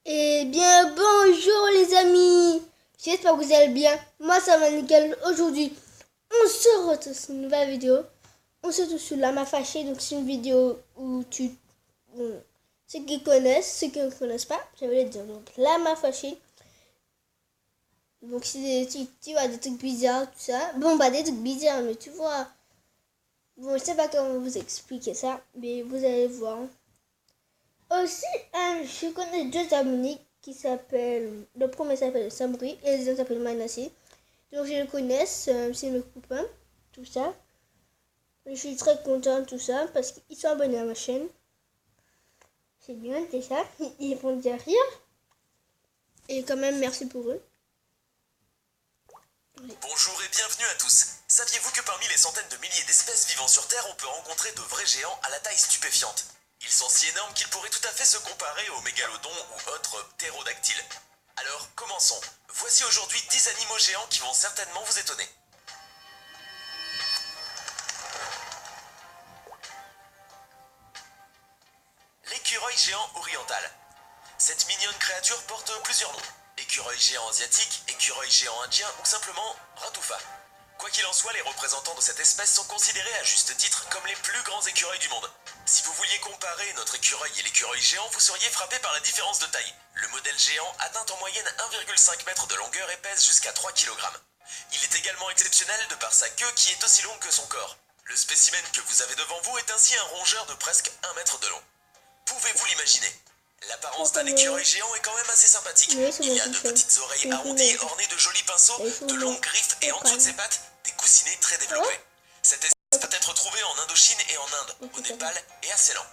Eh bien, bonjour les amis. J'espère que vous allez bien. Moi, ça va nickel. Aujourd'hui, on se retrouve sur une nouvelle vidéo. On se retrouve sur Lama Fâché. Donc, c'est une vidéo où ceux qui connaissent, ceux qui ne connaissent pas, je vais le dire. Donc, Lama Fâché. Donc, c'est tu vois, des trucs bizarres, tout ça. Bon, bah, des trucs bizarres, mais tu vois. Bon, je sais pas comment vous expliquer ça, mais vous allez voir. Aussi, je connais deux amis qui s'appellent. Le premier s'appelle Sabri et le deuxième s'appelle Manassi. Donc, je les connais, c'est mes copains, tout ça. Je suis très contente, tout ça, parce qu'ils sont abonnés à ma chaîne. C'est bien, c'est ça. Ils vont dire rire. Et quand même, merci pour eux. Bonjour et bienvenue à tous. Saviez-vous que parmi les centaines de milliers d'espèces vivant sur Terre, on peut rencontrer de vrais géants à la taille stupéfiante? Ils sont si énormes qu'ils pourraient tout à fait se comparer aux mégalodons ou autres ptérodactyles. Alors, commençons. Voici aujourd'hui 10 animaux géants qui vont certainement vous étonner. L'écureuil géant oriental. Cette mignonne créature porte plusieurs noms. Écureuil géant asiatique, écureuil géant indien ou simplement ratoufa. Quoi qu'il en soit, les représentants de cette espèce sont considérés à juste titre comme les plus grands écureuils du monde. Si vous vouliez comparer notre écureuil et l'écureuil géant, vous seriez frappé par la différence de taille. Le modèle géant atteint en moyenne 1,5 m de longueur et pèse jusqu'à 3 kg. Il est également exceptionnel de par sa queue qui est aussi longue que son corps. Le spécimen que vous avez devant vous est ainsi un rongeur de presque 1 mètre de long. Pouvez-vous l'imaginer? L'apparence d'un écureuil géant est quand même assez sympathique. Il y a de petites oreilles arrondies ornées de jolis pinceaux, de longues griffes et en dessous de ses pattes, des coussinets très développés. Cette espèce peut être trouvée en Indochine et en Inde, au Népal et à Ceylan.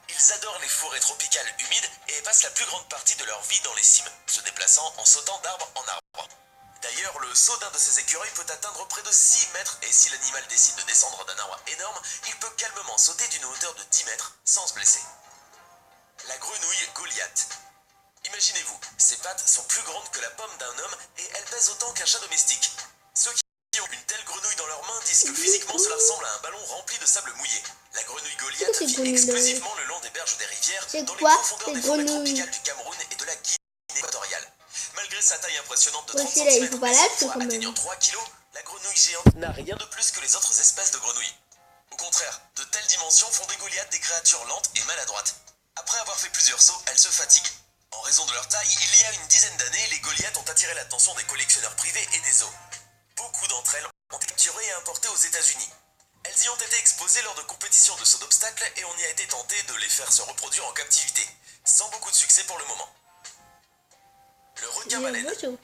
Ils adorent les forêts tropicales humides et passent la plus grande partie de leur vie dans les cimes, se déplaçant en sautant d'arbre en arbre. D'ailleurs, le saut d'un de ces écureuils peut atteindre près de 6 mètres et si l'animal décide de descendre d'un arbre énorme, il peut calmement sauter d'une hauteur de 10 mètres sans se blesser. La grenouille Goliath. Imaginez-vous, ses pattes sont plus grandes que la pomme d'un homme et elles pèsent autant qu'un chat domestique. Ceux qui ont une telle grenouille dans leurs mains disent que physiquement cela ressemble à un ballon rempli de sable mouillé. La grenouille Goliath vit exclusivement le long des berges des rivières, dans les profondeurs des forêts tropicales du Cameroun et de la Guinée équatoriale. Malgré sa taille impressionnante de 30 cm et son poids atteignant 3 kg, la grenouille géante n'a rien de plus que les autres espèces de grenouilles. Au contraire, de telles dimensions font des Goliaths des créatures lentes et maladroites. Après avoir fait plusieurs sauts, elles se fatiguent. En raison de leur taille, il y a une dizaine d'années, les Goliaths ont attiré l'attention des collectionneurs privés et des zoos. Beaucoup d'entre elles ont été capturées et importées aux États-Unis. Elles y ont été exposées lors de compétitions de saut d'obstacles et on y a été tenté de les faire se reproduire en captivité, sans beaucoup de succès pour le moment. Le requin-baleine.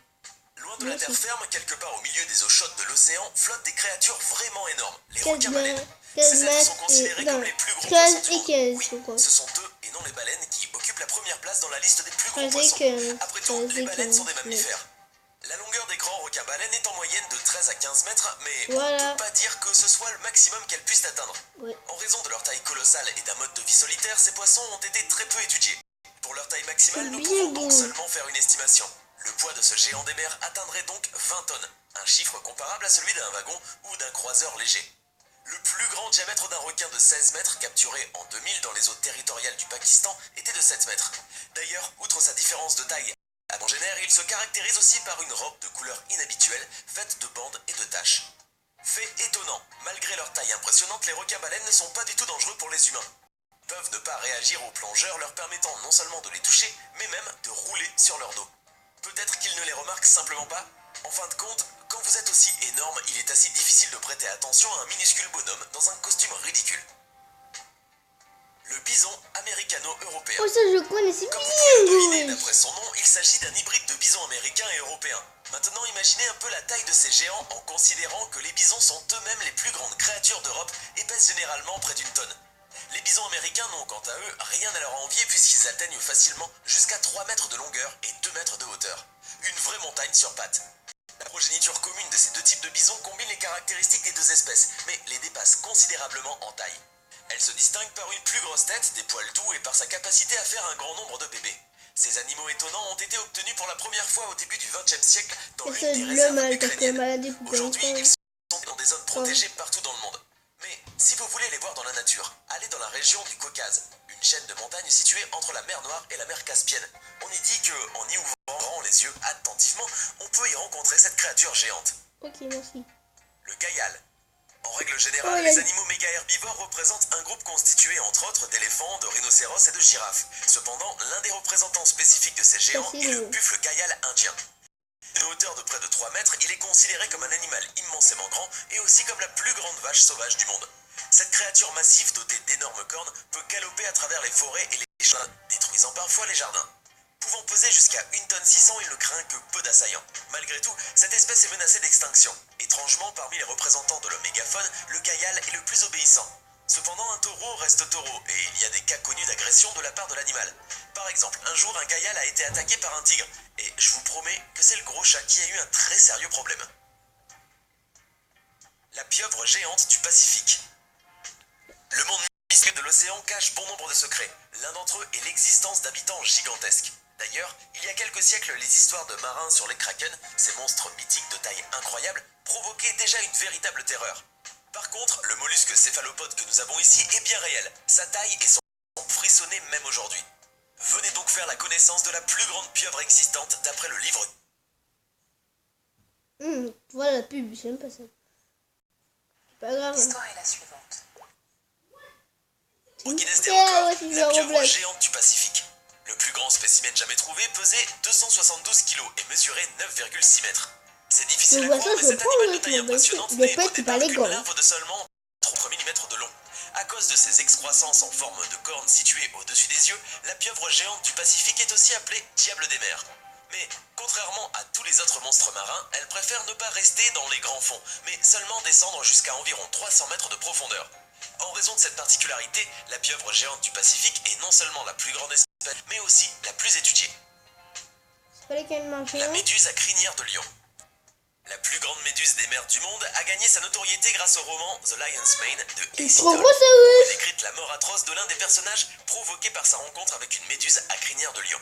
Loin de la terre ferme, quelque part au milieu des eaux chaudes de l'océan, flottent des créatures vraiment énormes, les requins-baleines. Ces êtres sont considérés comme les plus gros poissons du monde. Oui, ce sont eux et non les baleines qui occupent la première place dans la liste des plus gros poissons. Après tout, les baleines sont des mammifères. La longueur des grands requins-baleines est en moyenne de 13 à 15 mètres, mais on ne peut pas dire que ce soit le maximum qu'elles puissent atteindre. En raison de leur taille colossale et d'un mode de vie solitaire, ces poissons ont été très peu étudiés. Pour leur taille maximale, nous pouvons donc seulement faire une estimation. Le poids de ce géant des mers atteindrait donc 20 tonnes, un chiffre comparable à celui d'un wagon ou d'un croiseur léger. Le plus grand diamètre d'un requin de 16 mètres capturé en 2000 dans les eaux territoriales du Pakistan était de 7 mètres. D'ailleurs, outre sa différence de taille abongénaire, il se caractérise aussi par une robe de couleur inhabituelle, faite de bandes et de taches. Fait étonnant, malgré leur taille impressionnante, les requins-baleines ne sont pas du tout dangereux pour les humains. Ils peuvent ne pas réagir aux plongeurs, leur permettant non seulement de les toucher, mais même de rouler sur leur dos. Peut-être qu'ils ne les remarquent simplement pas. En fin de compte, quand vous êtes aussi énorme, il est assez difficile de prêter attention à un minuscule bonhomme dans un costume ridicule. Le bison américano-européen. Oh, ça je connais, c'est Comme vous pouvez le deviner d'après son nom, il s'agit d'un hybride de bison américain et européen. Maintenant, imaginez un peu la taille de ces géants en considérant que les bisons sont eux-mêmes les plus grandes créatures d'Europe et pèsent généralement près d'une tonne. Les bisons américains n'ont quant à eux rien à leur envier puisqu'ils atteignent facilement jusqu'à 3 mètres de longueur et 2 mètres de hauteur. Une vraie montagne sur pattes. La progéniture commune de ces deux types de bisons combine les caractéristiques des deux espèces, mais les dépasse considérablement en taille. Elle se distingue par une plus grosse tête, des poils doux et par sa capacité à faire un grand nombre de bébés. Ces animaux étonnants ont été obtenus pour la première fois au début du XXe siècle dans l'une des réserves ukrainiennes. Aujourd'hui, ils sont dans des zones protégées partout dans le monde. Mais si vous voulez les voir dans la nature, allez dans la région du Caucase, une chaîne de montagnes située entre la mer Noire et la mer Caspienne. On y dit qu'en y ouvrant les yeux attentivement, on peut y rencontrer cette créature géante. Ok, merci. Le gaïal. En règle générale, les animaux méga-herbivores représentent un groupe constitué entre autres d'éléphants, de rhinocéros et de girafes. Cependant, l'un des représentants spécifiques de ces géants est le buffle gaïal indien. D'une hauteur de près de 3 mètres, il est considéré comme un animal immensément grand et aussi comme la plus grande vache sauvage du monde. Cette créature massive dotée d'énormes cornes peut galoper à travers les forêts et les champs, détruisant parfois les jardins. Pouvant peser jusqu'à 1,6 tonne, il ne craint que peu d'assaillants. Malgré tout, cette espèce est menacée d'extinction. Étrangement, parmi les représentants de l'omégafaune, le gaïal est le plus obéissant. Cependant, un taureau reste taureau, et il y a des cas connus d'agression de la part de l'animal. Par exemple, un jour, un gaïal a été attaqué par un tigre, et je vous promets que c'est le gros chat qui a eu un très sérieux problème. La pieuvre géante du Pacifique. Le monde mystérieux de l'océan cache bon nombre de secrets. L'un d'entre eux est l'existence d'habitants gigantesques. D'ailleurs, il y a quelques siècles, les histoires de marins sur les kraken, ces monstres mythiques de taille incroyable, provoquaient déjà une véritable terreur. Par contre, le mollusque céphalopode que nous avons ici est bien réel. Sa taille et son son frissonner même aujourd'hui. Venez donc faire la connaissance de la plus grande pieuvre existante d'après le livre. Voilà la pub, j'aime pas ça. C'est pas grave. L'histoire est la suivante. Au Guinness des records, ouais, la pieuvre géante du Pacifique. Le plus grand spécimen jamais trouvé pesait 272 kg et mesurait 9,6 mètres. C'est difficile à croire, mais cet animal de taille impressionnante n'est au départ qu'une larve de seulement 30 mm de long. À cause de ses excroissances en forme de cornes situées au-dessus des yeux, la pieuvre géante du Pacifique est aussi appelée diable des mers. Mais contrairement à tous les autres monstres marins, elle préfère ne pas rester dans les grands fonds, mais seulement descendre jusqu'à environ 300 mètres de profondeur. En raison de cette particularité, la pieuvre géante du Pacifique est non seulement la plus grande espèce, mais aussi la plus étudiée. La méduse à crinière de lion. La plus grande méduse des mers du monde a gagné sa notoriété grâce au roman The Lion's Mane de Ace Hall, où est décrite la mort atroce de l'un des personnages provoqué par sa rencontre avec une méduse à crinière de lion.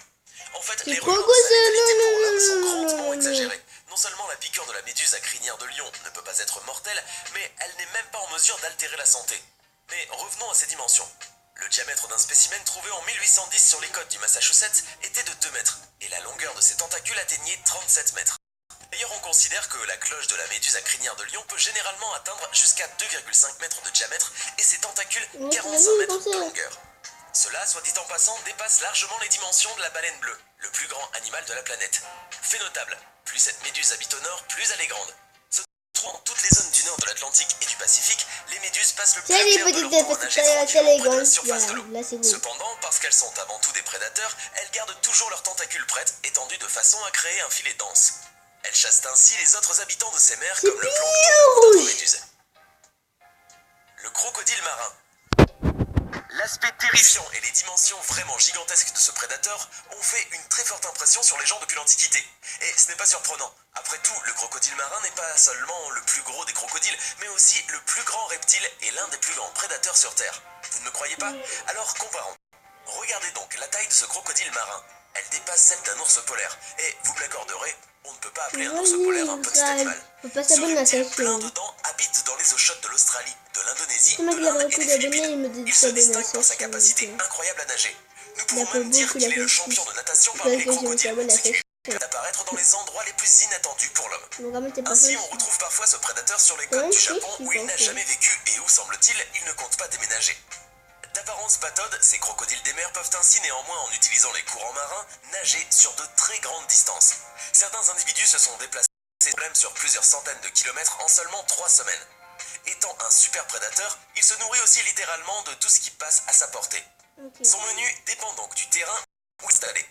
En fait, les rumeurs de sa létalité pour l'homme sont grandement exagérées. Non seulement la piqûre de la méduse à crinière de lion ne peut pas être mortelle, mais elle n'est même pas en mesure d'altérer la santé. Mais revenons à ses dimensions. Le diamètre d'un spécimen trouvé en 1810 sur les côtes du Massachusetts était de 2 mètres, et la longueur de ses tentacules atteignait 37 mètres. D'ailleurs, on considère que la cloche de la méduse à crinière de lion peut généralement atteindre jusqu'à 2,5 mètres de diamètre et ses tentacules 45 mètres de longueur. Cela, soit dit en passant, dépasse largement les dimensions de la baleine bleue, le plus grand animal de la planète. Fait notable, plus cette méduse habite au nord, plus elle est grande. Se trouvant dans toutes les zones du nord de l'Atlantique et du Pacifique, les méduses passent le plus clair de leur temps à nager tranquillement près de la surface de l'eau. Cependant, parce qu'elles sont avant tout des prédateurs, elles gardent toujours leurs tentacules prêtes, étendues de façon à créer un filet dense. Elles chassent ainsi les autres habitants de ces mers comme le plancton ou d'autres méduses. Le crocodile marin. L'aspect terrifiant et les dimensions vraiment gigantesques de ce prédateur ont fait une très forte impression sur les gens depuis l'Antiquité. Et ce n'est pas surprenant. Après tout, le crocodile marin n'est pas seulement le plus gros des crocodiles, mais aussi le plus grand reptile et l'un des plus grands prédateurs sur Terre. Vous ne me croyez pas? Alors comparons. Regardez donc la taille de ce crocodile marin. Elle dépasse celle d'un ours polaire. Et vous me l'accorderez, on ne peut pas appeler un ours polaire un petit animal. Ce reptile plein de dents habite dans les eaux chaudes de l'Australie, de l'Indonésie, de l'Inde et des Philippines. Il se distingue par sa capacité incroyable à nager. Nous pouvons même dire qu'il est le champion de natation parmi les crocodiles, ce qui lui permet d'apparaître dans les endroits les plus inattendus pour l'homme. Ainsi, on retrouve parfois ce prédateur sur les côtes du Japon où il n'a jamais vécu et où, semble-t-il, il ne compte pas déménager. D'apparence patode, ces crocodiles des mers peuvent ainsi néanmoins, en utilisant les courants marins, nager sur de très grandes distances. Certains individus se sont déplacés même sur plusieurs centaines de kilomètres en seulement 3 semaines. Étant un super prédateur, il se nourrit aussi littéralement de tout ce qui passe à sa portée. Son menu dépend donc du terrain où installé.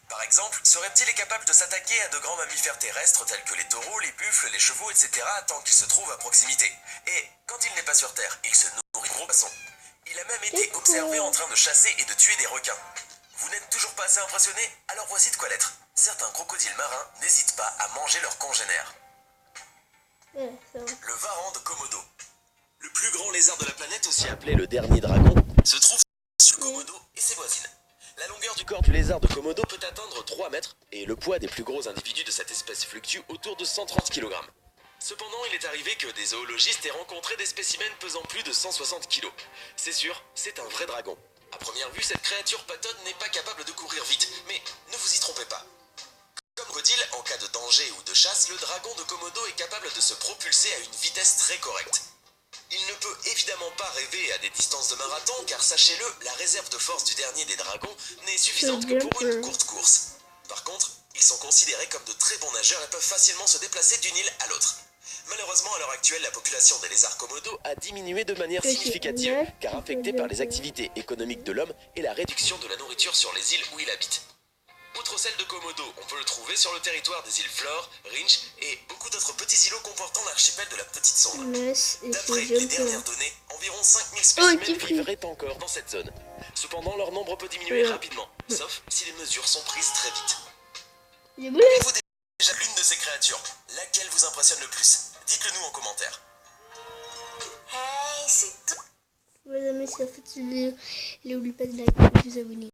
Par exemple, ce reptile est capable de s'attaquer à de grands mammifères terrestres tels que les taureaux, les buffles, les chevaux, etc. tant qu'il se trouve à proximité. Et quand il n'est pas sur terre, il se nourrit de gros poissons. Il a même été observé en train de chasser et de tuer des requins. Vous n'êtes toujours pas assez impressionné? Alors voici de quoi l'être. Certains crocodiles marins n'hésitent pas à manger leurs congénères. Le varan de Komodo. Le plus grand lézard de la planète, aussi appelé le dernier dragon, se trouve sur Komodo et ses voisines. La longueur du corps du lézard de Komodo peut atteindre 3 mètres et le poids des plus gros individus de cette espèce fluctue autour de 130 kg. Cependant, il est arrivé que des zoologistes aient rencontré des spécimens pesant plus de 160 kg. C'est sûr, c'est un vrai dragon. À première vue, cette créature patone n'est pas capable de courir vite, mais ne vous y Komodo est capable de se propulser à une vitesse très correcte. Il ne peut évidemment pas rêver à des distances de marathon car sachez-le, la réserve de force du dernier des dragons n'est suffisante que pour une courte course. Par contre, ils sont considérés comme de très bons nageurs et peuvent facilement se déplacer d'une île à l'autre. Malheureusement, à l'heure actuelle, la population des lézards Komodo a diminué de manière significative car affectée par les activités économiques de l'homme et la réduction de la nourriture sur les îles où il habite. Outre celle de Komodo, on peut le trouver sur le territoire des îles Flore, Rinch et beaucoup d'autres petits îlots comportant l'archipel de la Petite Sombre. D'après les dernières données, environ 5000 spécimens vivraient encore dans cette zone. Cependant, leur nombre peut diminuer rapidement, sauf si les mesures sont prises très vite. Avez-vous déjà l'une de ces créatures? Laquelle vous impressionne le plus? Dites-le nous en commentaire. Hey, c'est tout. Voilà, mais si en fait, n'oubliez pas de liker et de vous abonner.